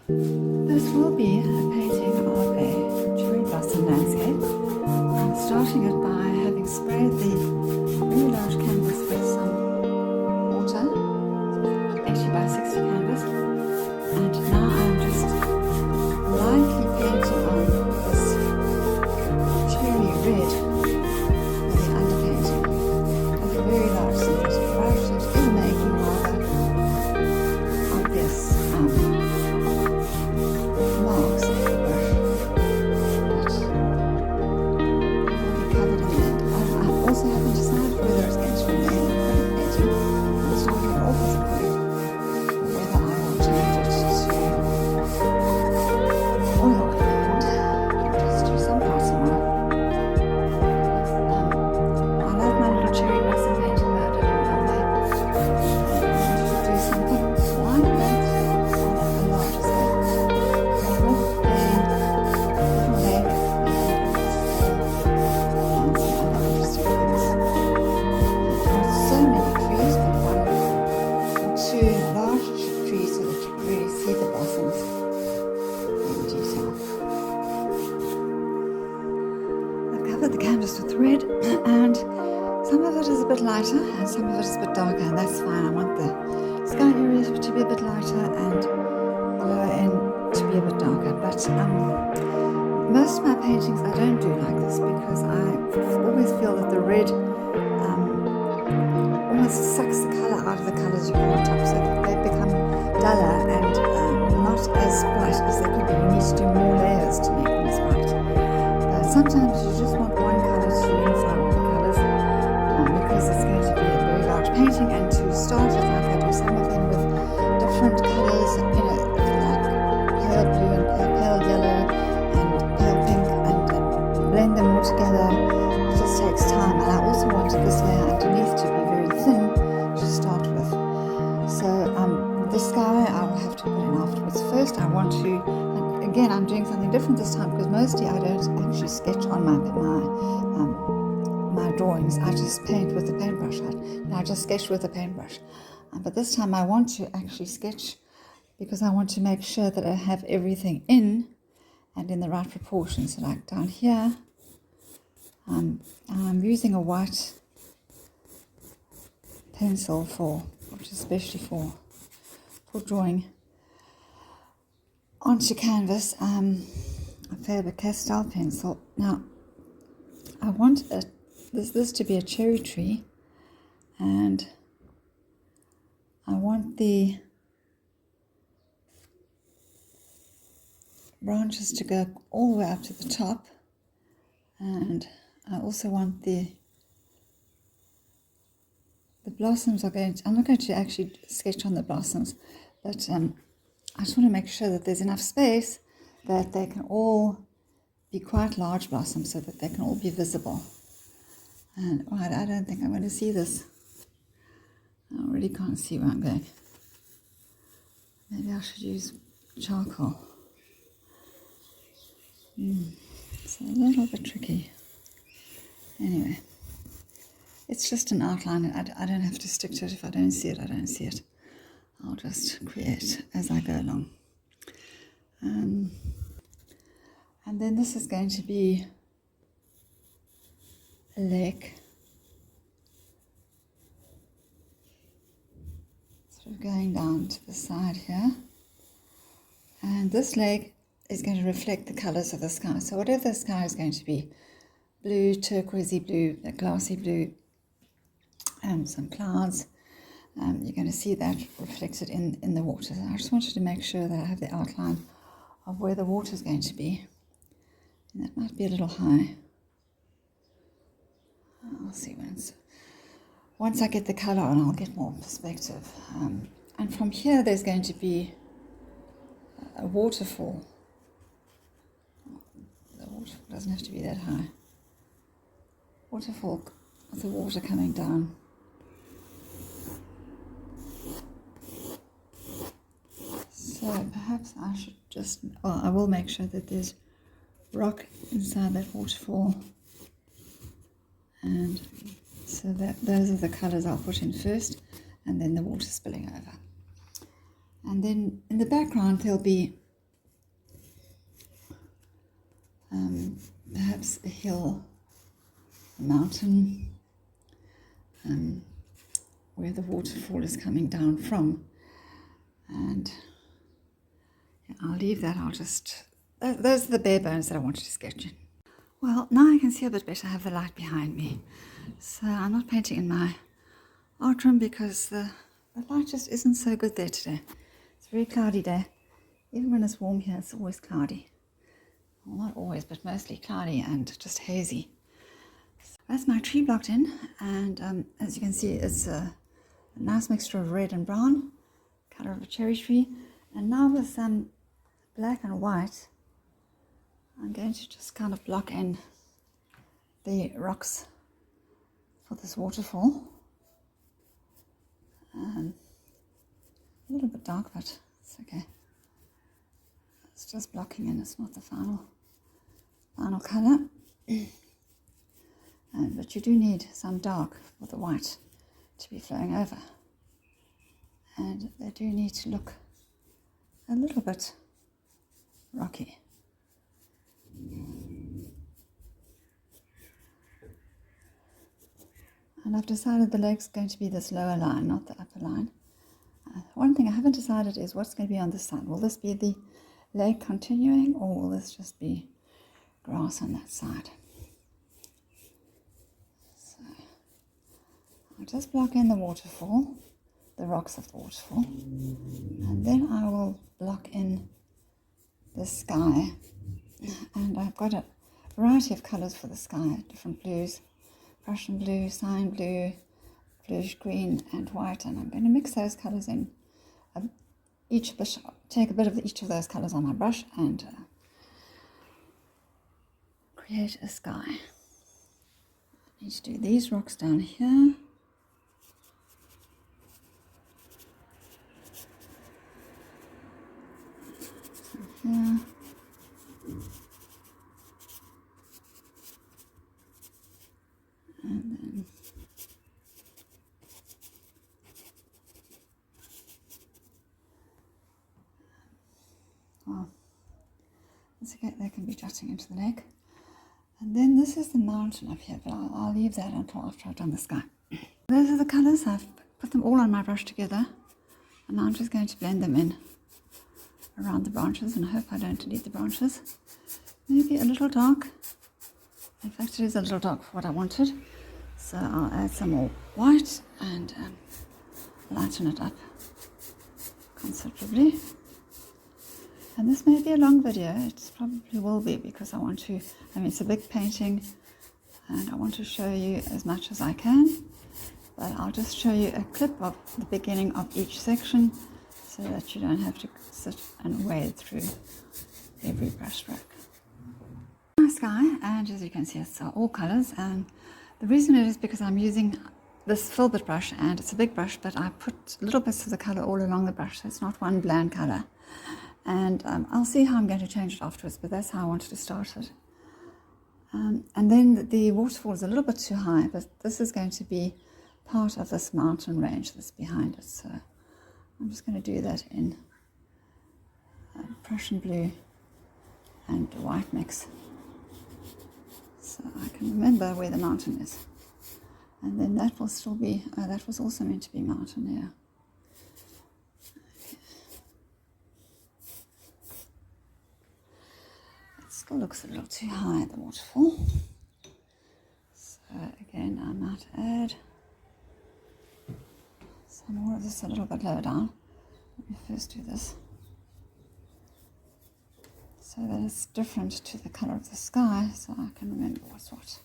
This will be a painting of a cherry blossom landscape. I'm starting it by having sprayed the very large canvas with some water, 80 by 60 canvas, and now I'm just lightly painting on this cherry red for the underpainting with a very large synthetic brush that is making rather obvious marks of the brush, but will be covered in the end. I also haven't decided whether it's going to remain acrylic painting and starting it off as acrylic, or whether I will change it to oil and just do some parts of oil. I love my little cherry blossom painting that I did in Norway. I wanted to do something like that on a larger scale. With a little lake and some other interesting things. There are so many trees, but one or two large trees so that you can really see the blossoms in detail. I've covered the canvas with red, and some of it is a bit lighter and some of it is a bit darker, and that's fine. I want the sky area to be a bit lighter and the lower end to be a bit darker. But most of my paintings I don't do like this because I always feel that the red almost sucks the colour out of the colours you put on top, so they become duller and not as bright as they could be. You need to do more layers to make them as bright. Sometimes you just want one colour to unify all the colours because it's going to be a very large painting, and to start with, like I do some of them with different colours, you know, like pale blue and pale yellow and pale pink, and blend them all together. It just takes time, and I also wanted this layer underneath to be very thin to start with. So the sky I will have to put in afterwards. First I want to, and again I'm doing something different this time because mostly I don't actually sketch on my drawings. I just paint with the paintbrush. I just sketch with the paintbrush. But this time I want to actually sketch because I want to make sure that I have everything in and in the right proportions. So like down here, I'm using a white pencil which is especially for drawing onto canvas, a Faber-Castell pencil. Now I want this to be a cherry tree, and I want the branches to go all the way up to the top, and I also want the blossoms I'm not going to actually sketch on the blossoms, but I just want to make sure that there's enough space that they can all be quite large blossoms so that they can all be visible. And I don't think I'm going to see this. I really can't see where I'm going. Maybe I should use charcoal. It's a little bit tricky. Anyway, it's just an outline. I don't have to stick to it. If I don't see it, I don't see it. I'll just create as I go along. And then this is going to be a lake, sort of going down to the side here. And this lake is going to reflect the colours of the sky. So whatever the sky is going to be, blue, turquoisey blue, a glassy blue, and some clouds, you're going to see that reflected in the water. So I just wanted to make sure that I have the outline of where the water is going to be. And that might be a little high. I'll see once I get the colour on, I'll get more perspective. And from here there's going to be a waterfall. The waterfall doesn't have to be that high. Waterfall with the water coming down. So perhaps I should just, I will make sure that there's rock inside that waterfall, and so that those are the colours I'll put in first, and then the water spilling over. And then in the background there'll be perhaps a hill, a mountain, where the waterfall is coming down from. And I'll leave that. Those are the bare bones that I wanted to sketch in. Well, now I can see a bit better. I have the light behind me. So I'm not painting in my art room because the light just isn't so good there today. It's a very cloudy day. Even when it's warm here, it's always cloudy. Well, not always, but mostly cloudy and just hazy. So that's my tree blocked in, and as you can see, it's a nice mixture of red and brown, colour of a cherry tree. And now with some black and white, I'm going to just kind of block in the rocks for this waterfall. A little bit dark, but it's okay. It's just blocking in, it's not the final colour. But you do need some dark for the white to be flowing over. And they do need to look a little bit rocky. And I've decided the lake's going to be this lower line, not the upper line. One thing I haven't decided is what's going to be on this side. Will this be the lake continuing, or will this just be grass on that side? So I'll just block in the waterfall, the rocks of the waterfall, and then I will block in the sky. And I've got a variety of colours for the sky, different blues, Prussian blue, cyan blue, bluish green and white, and I'm going to mix those colours in. Take a bit of each of those colours on my brush and create a sky. I need to do these rocks down here. Here. And then well, that's okay, they can be jutting into the lake. And then this is the mountain up here, but I'll leave that until after I've done the sky. Those are the colours. I've put them all on my brush together, and I'm just going to blend them in around the branches, and I hope I don't delete the branches. Maybe a little dark. In fact, it is a little dark for what I wanted. So I'll add some more white and lighten it up considerably. And this may be a long video. It probably will be, because it's a big painting and I want to show you as much as I can. But I'll just show you a clip of the beginning of each section so that you don't have to sit and wade through every brush stroke. My sky, and as you can see, it's all colours, and the reason is because I'm using this filbert brush, and it's a big brush, but I put little bits of the colour all along the brush, so it's not one bland colour. And I'll see how I'm going to change it afterwards, but that's how I wanted to start it. And then the waterfall is a little bit too high, but this is going to be part of this mountain range that's behind it. So I'm just going to do that in Prussian blue and white mix, so I can remember where the mountain is. And then that will still be, that was also meant to be mountain, yeah. Okay. It still looks a little too high, the waterfall. So again, I might add some more of this a little bit lower down. Let me first do this, so that it's different to the colour of the sky, so I can remember what's what.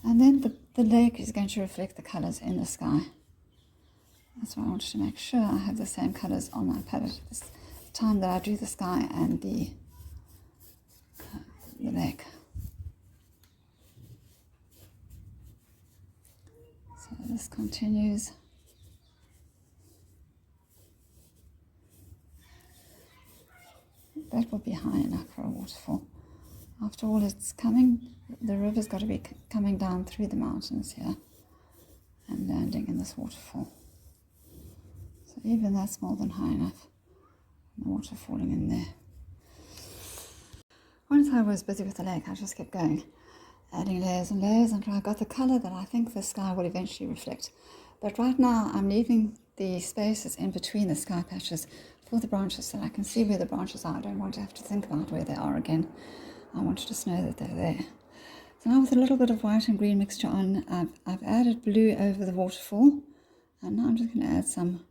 And then the lake is going to reflect the colours in the sky. That's why I wanted to make sure I have the same colours on my palette this time that I do the sky and the lake. So this continues. That will be high enough for a waterfall. After all, it's coming, the river's got to be coming down through the mountains here and landing in this waterfall. So even that's more than high enough. The water falling in there. once I was busy with the lake, I just kept going, adding layers and layers until I got the colour that I think the sky will eventually reflect. But right now I'm leaving the spaces in between the sky patches for the branches so I can see where the branches are. I don't want to have to think about where they are again. I want to just know that they're there. So now with a little bit of white and green mixture on, I've added blue over the waterfall, and now I'm just going to add some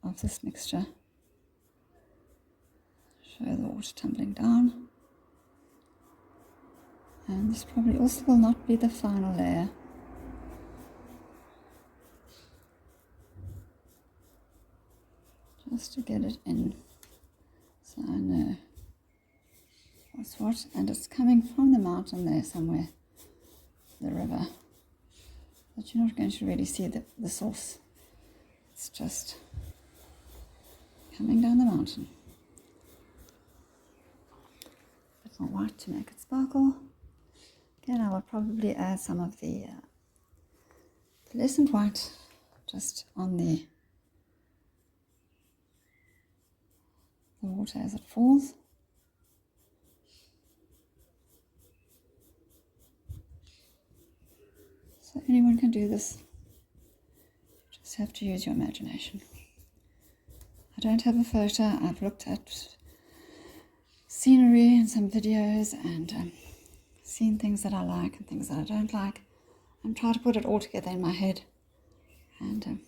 of this mixture. Show the water tumbling down. And this probably also will not be the final layer. Just to get it in, so I know what's what. And it's coming from the mountain there somewhere, the river. But you're not going to really see the source. It's just coming down the mountain. A bit more white to make it sparkle. Again, I will probably add some of the fluorescent white just on the water as it falls. So anyone can do this. You just have to use your imagination. I don't have a photo. I've looked at scenery and some videos and seen things that I like and things that I don't like, and try to put it all together in my head. And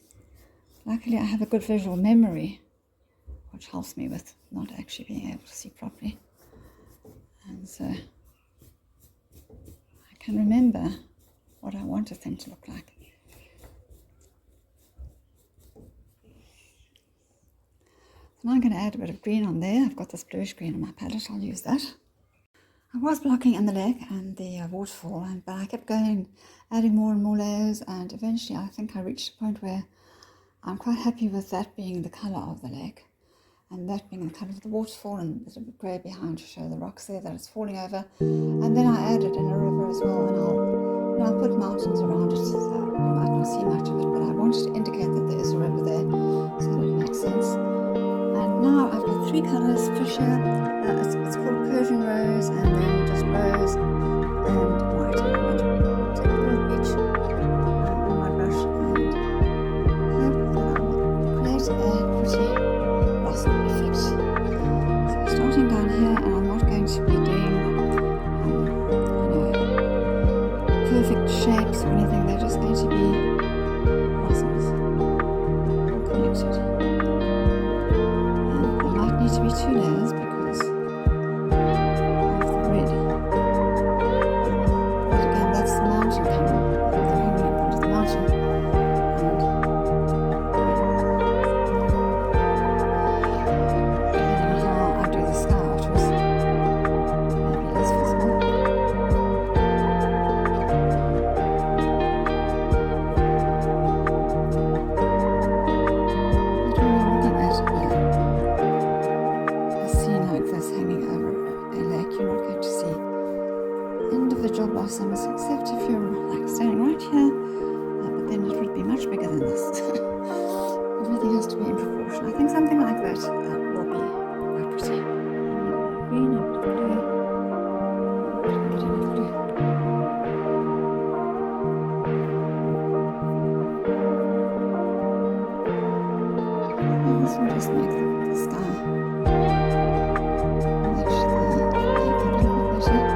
luckily I have a good visual memory, which helps me with not actually being able to see properly. And so I can remember what I want a thing to look like. So now I'm going to add a bit of green on there. I've got this bluish green on my palette, I'll use that. I was blocking in the lake and the waterfall, but I kept going, adding more and more layers, and eventually I think I reached a point where I'm quite happy with that being the colour of the lake, and that being the colour of the waterfall, and a bit of grey behind to show the rocks there that it's falling over. And then I added in a river as well, and I'll put mountains around it, so you might not see much of it, but I wanted to indicate that there is a river there, so that it makes sense. And now I've got three colours for sure. It's called Persian Rose, and then just rose and white. I'm going to take a little each on my brush and hope that I will create a pretty blossom effect. So starting down here, and I'm not going to be doing perfect shapes or anything. They're just going to be blossoms, all connected. And there might need to be two layers because of the red. But again, that's the mountain coming. They're coming in front of the mountain. And depending on how I do the sky afterwards, maybe less visible. Individual blossoms, except if you're like standing right here, but then it would be much bigger than this. Everything has to be in proportion. I think something like that will be quite pretty. Green and blue. And this will just make the sky match the lake a little bit better.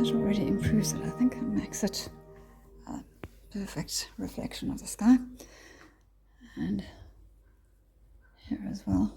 Already improves it, I think, and makes it a perfect reflection of the sky. And here as well.